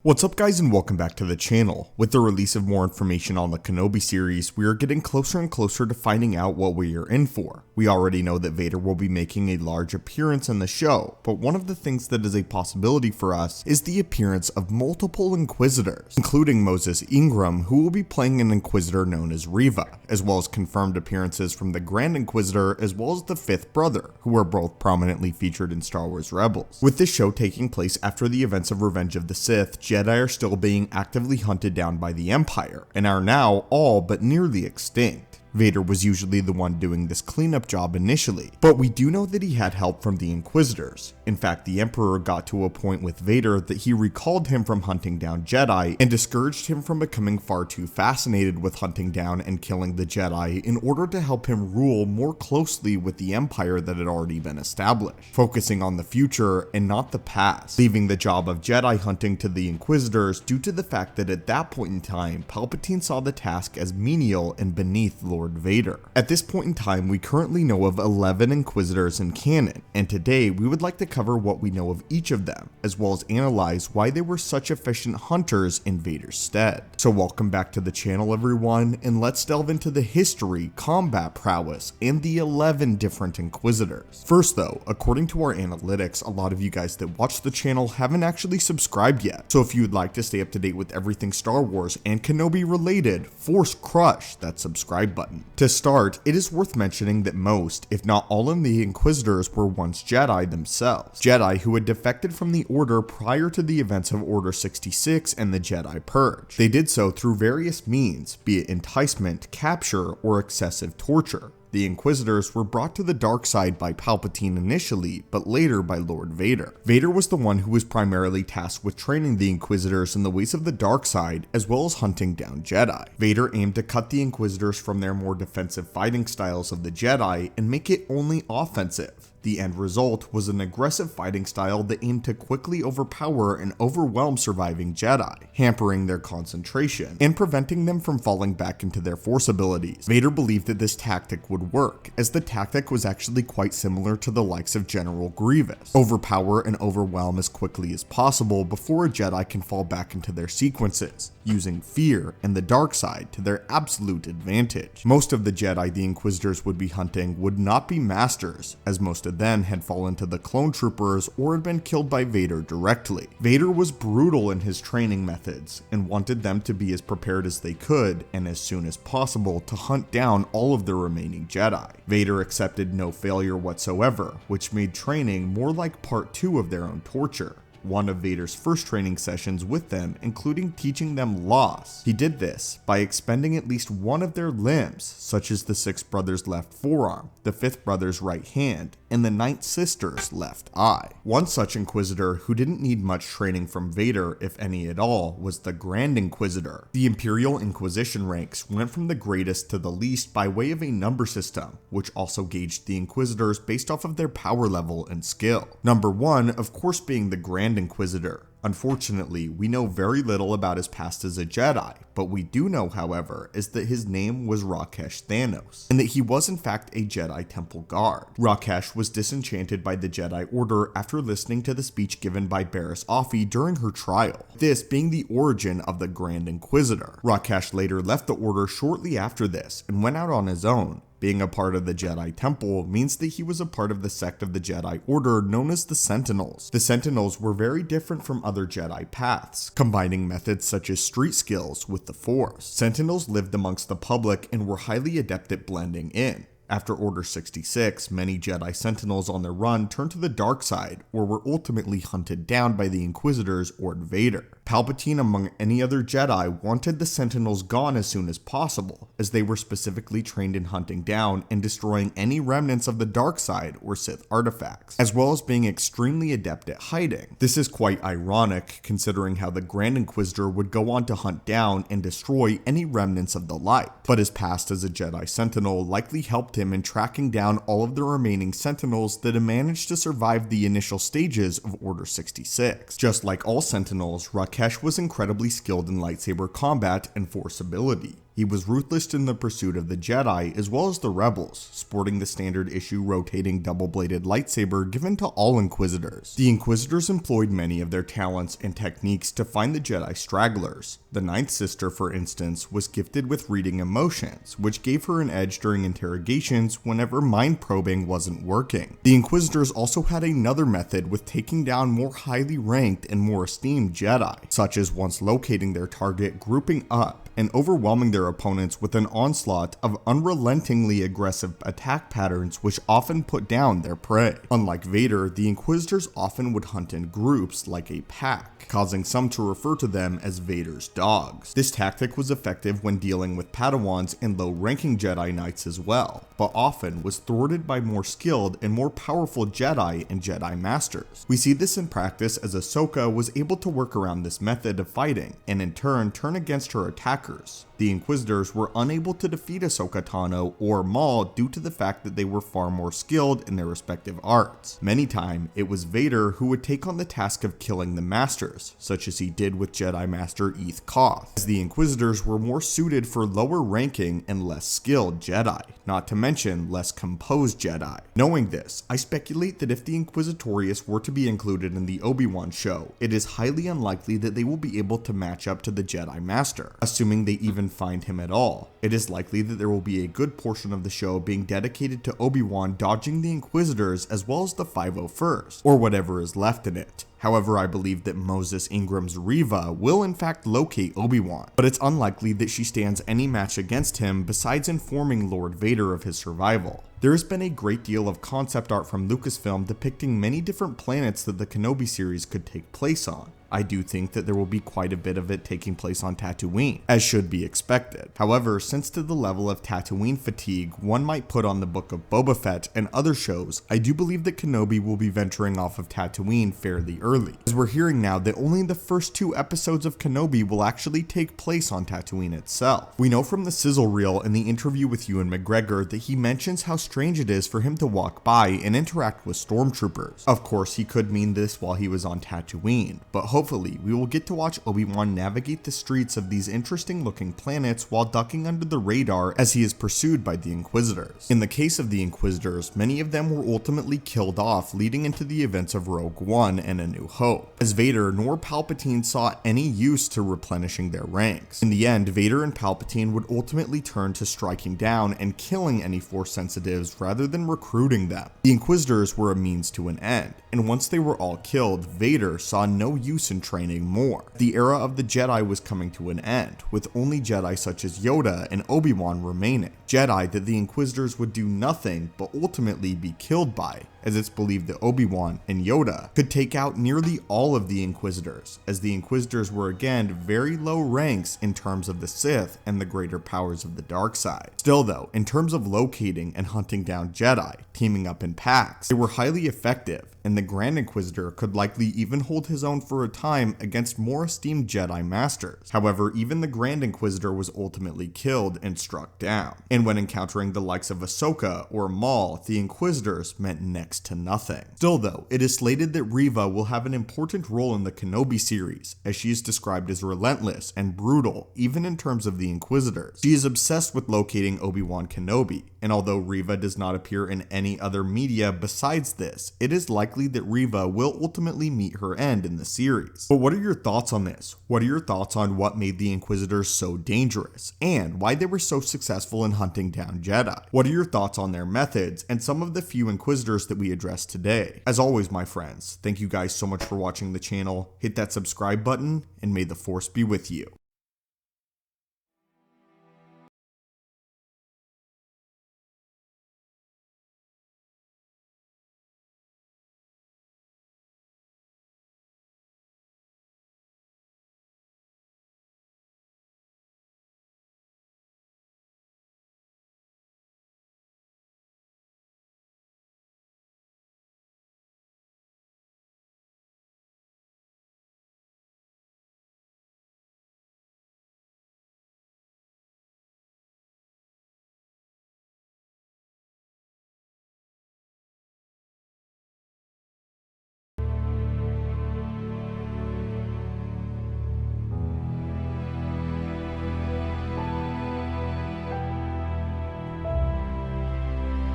What's up guys and welcome back to the channel. With the release of more information on the Kenobi series, we are getting closer and closer to finding out what we are in for. We already know that Vader will be making a large appearance in the show, but one of the things that is a possibility for us is the appearance of multiple Inquisitors, including Moses Ingram, who will be playing an Inquisitor known as Reva, as well as confirmed appearances from the Grand Inquisitor as well as the fifth brother, who are both prominently featured in Star Wars Rebels. With this show taking place after the events of Revenge of the Sith, Jedi are still being actively hunted down by the Empire, and are now all but nearly extinct. Vader was usually the one doing this cleanup job initially, but we do know that he had help from the Inquisitors. In fact, the Emperor got to a point with Vader that he recalled him from hunting down Jedi and discouraged him from becoming far too fascinated with hunting down and killing the Jedi in order to help him rule more closely with the Empire that had already been established, focusing on the future and not the past, leaving the job of Jedi hunting to the Inquisitors due to the fact that at that point in time, Palpatine saw the task as menial and beneath Lord Vader. At this point in time, we currently know of 11 Inquisitors in canon, and today we would like to cover what we know of each of them, as well as analyze why they were such efficient hunters in Vader's stead. So welcome back to the channel everyone, and let's delve into the history, combat prowess, and the 11 different Inquisitors. First though, according to our analytics, a lot of you guys that watch the channel haven't actually subscribed yet, so if you would like to stay up to date with everything Star Wars and Kenobi related, force crush that subscribe button. To start, it is worth mentioning that most, if not all of the Inquisitors were once Jedi themselves. Jedi who had defected from the Order prior to the events of Order 66 and the Jedi Purge. They did so through various means, be it enticement, capture, or excessive torture. The Inquisitors were brought to the dark side by Palpatine initially, but later by Lord Vader. Vader was the one who was primarily tasked with training the Inquisitors in the ways of the dark side, as well as hunting down Jedi. Vader aimed to cut the Inquisitors from their more defensive fighting styles of the Jedi and make it only offensive. The end result was an aggressive fighting style that aimed to quickly overpower and overwhelm surviving Jedi, hampering their concentration and preventing them from falling back into their Force abilities. Vader believed that this tactic would work, as the tactic was actually quite similar to the likes of General Grievous. Overpower and overwhelm as quickly as possible before a Jedi can fall back into their sequences, using fear and the dark side to their absolute advantage. Most of the Jedi the Inquisitors would be hunting would not be masters, as most of them had fallen to the clone troopers or had been killed by Vader directly. Vader was brutal in his training methods and wanted them to be as prepared as they could and as soon as possible to hunt down all of the remaining Jedi. Vader accepted no failure whatsoever, which made training more like part 2 of their own torture. One of Vader's first training sessions with them, including teaching them loss. He did this by expending at least one of their limbs, such as the sixth brother's left forearm, the fifth brother's right hand, and the ninth sister's left eye. One such Inquisitor who didn't need much training from Vader, if any at all, was the Grand Inquisitor. The Imperial Inquisition ranks went from the greatest to the least by way of a number system, which also gauged the Inquisitors based off of their power level and skill. Number 1, of course, being the Grand Inquisitor. Unfortunately, we know very little about his past as a Jedi, but we do know, however, is that his name was Rakesh Thanos, and that he was in fact a Jedi Temple Guard. Rakesh was disenchanted by the Jedi Order after listening to the speech given by Barriss Offee during her trial, this being the origin of the Grand Inquisitor. Rakesh later left the Order shortly after this and went out on his own. Being a part of the Jedi Temple means that he was a part of the sect of the Jedi Order known as the Sentinels. The Sentinels were very different from other Jedi paths, combining methods such as street skills with the Force. Sentinels lived amongst the public and were highly adept at blending in. After Order 66, many Jedi Sentinels on their run turned to the dark side, or were ultimately hunted down by the Inquisitors or Vader. Palpatine, among any other Jedi, wanted the Sentinels gone as soon as possible, as they were specifically trained in hunting down and destroying any remnants of the dark side or Sith artifacts, as well as being extremely adept at hiding. This is quite ironic, considering how the Grand Inquisitor would go on to hunt down and destroy any remnants of the light, but his past as a Jedi Sentinel likely helped him in tracking down all of the remaining Sentinels that had managed to survive the initial stages of Order 66. Just like all Sentinels, Rakesh was incredibly skilled in lightsaber combat and Force ability. He was ruthless in the pursuit of the Jedi as well as the rebels, sporting the standard issue rotating double-bladed lightsaber given to all Inquisitors. The Inquisitors employed many of their talents and techniques to find the Jedi stragglers. The Ninth Sister, for instance, was gifted with reading emotions, which gave her an edge during interrogations whenever mind probing wasn't working. The Inquisitors also had another method with taking down more highly ranked and more esteemed Jedi, such as once locating their target, grouping up and overwhelming their opponents with an onslaught of unrelentingly aggressive attack patterns which often put down their prey. Unlike Vader, the Inquisitors often would hunt in groups like a pack, causing some to refer to them as Vader's dogs. This tactic was effective when dealing with Padawans and low-ranking Jedi Knights as well, but often was thwarted by more skilled and more powerful Jedi and Jedi Masters. We see this in practice as Ahsoka was able to work around this method of fighting and in turn turn against her attackers. The Inquisitors were unable to defeat Ahsoka Tano or Maul due to the fact that they were far more skilled in their respective arts. Many times, it was Vader who would take on the task of killing the Masters, such as he did with Jedi Master Eth Koth, as the Inquisitors were more suited for lower ranking and less skilled Jedi, not to mention less composed Jedi. Knowing this, I speculate that if the Inquisitorius were to be included in the Obi-Wan show, it is highly unlikely that they will be able to match up to the Jedi Master, assuming they even find him at all. It is likely that there will be a good portion of the show being dedicated to Obi-Wan dodging the Inquisitors as well as the 501st, or whatever is left in it. However, I believe that Moses Ingram's Reva will in fact locate Obi-Wan, but it's unlikely that she stands any match against him besides informing Lord Vader of his survival. There has been a great deal of concept art from Lucasfilm depicting many different planets that the Kenobi series could take place on. I do think that there will be quite a bit of it taking place on Tatooine, as should be expected. However, since to the level of Tatooine fatigue one might put on the Book of Boba Fett and other shows, I do believe that Kenobi will be venturing off of Tatooine fairly early, as we're hearing now that only the first 2 episodes of Kenobi will actually take place on Tatooine itself. We know from the sizzle reel in the interview with Ewan McGregor that he mentions how strange it is for him to walk by and interact with stormtroopers. Of course, he could mean this while he was on Tatooine, but hopefully we will get to watch Obi-Wan navigate the streets of these interesting looking planets while ducking under the radar as he is pursued by the Inquisitors. In the case of the Inquisitors, many of them were ultimately killed off leading into the events of Rogue One and A New Hope, as Vader nor Palpatine saw any use to replenishing their ranks. In the end, Vader and Palpatine would ultimately turn to striking down and killing any Force sensitives rather than recruiting them. The Inquisitors were a means to an end, and once they were all killed, Vader saw no use in training more. The era of the Jedi was coming to an end, with only Jedi such as Yoda and Obi-Wan remaining. Jedi that the Inquisitors would do nothing but ultimately be killed by, as it's believed that Obi-Wan and Yoda could take out nearly all of the Inquisitors, as the Inquisitors were again very low ranks in terms of the Sith and the greater powers of the dark side. Still though, in terms of locating and hunting down Jedi, teaming up in packs, they were highly effective, and the Grand Inquisitor could likely even hold his own for a time against more esteemed Jedi Masters. However, even the Grand Inquisitor was ultimately killed and struck down, and when encountering the likes of Ahsoka or Maul, the Inquisitors meant next to nothing. Still though, it is slated that Reva will have an important role in the Kenobi series, as she is described as relentless and brutal, even in terms of the Inquisitors. She is obsessed with locating Obi-Wan Kenobi, and although Reva does not appear in any other media besides this, it is likely that Reva will ultimately meet her end in the series. But what are your thoughts on this? What are your thoughts on what made the Inquisitors so dangerous, and why they were so successful in hunting down Jedi? What are your thoughts on their methods, and some of the few Inquisitors that we addressed today? As always, my friends, thank you guys so much for watching the channel. Hit that subscribe button, and may the Force be with you.